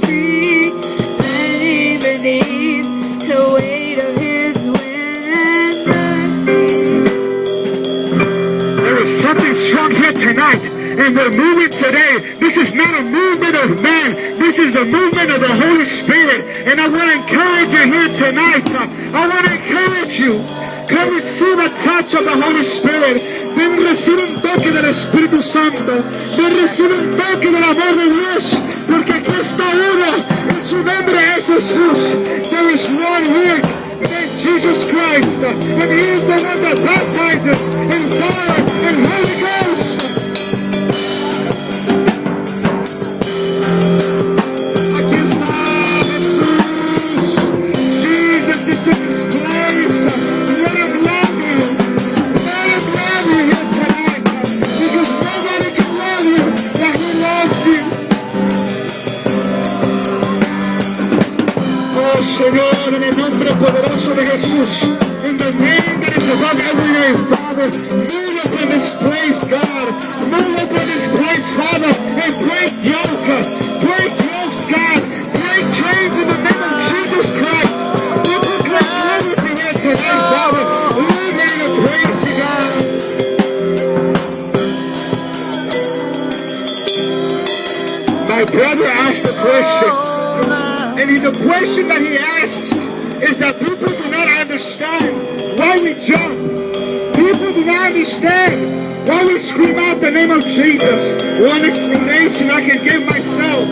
tree, bending beneath the weight of His wind and mercy. There is something strong here tonight, and we're moving today. This is not a movement of man. This is a movement of the Holy Spirit. And I want to encourage you here tonight. I want to encourage you. Come receive a touch of the Holy Spirit. Ven, recibe un toque del Espíritu Santo. Ven, recibe un toque del amor de Dios. Porque aquí está uno. Y su nombre es Jesús. There is one here named Jesus Christ. And He is the one that baptizes in fire and Holy Ghost. Aquí está Jesús. Jesus is in His place. Let Him love you. Let Him love you here tonight. Because nobody can love you like He loves you. Oh Señor, en el nombre poderoso de Jesús. In the name that is above every name, Father. Move up in this place, God. Move up in this place, Father. And break yokes. Break yokes, God. Break chains in the name of Jesus Christ. We proclaim everything here tonight, Father. We need to praise you, God. My brother asked a question. And the question that he asks is that people do not understand why we jump. People do not understand why we scream out the name of Jesus. One explanation I can give myself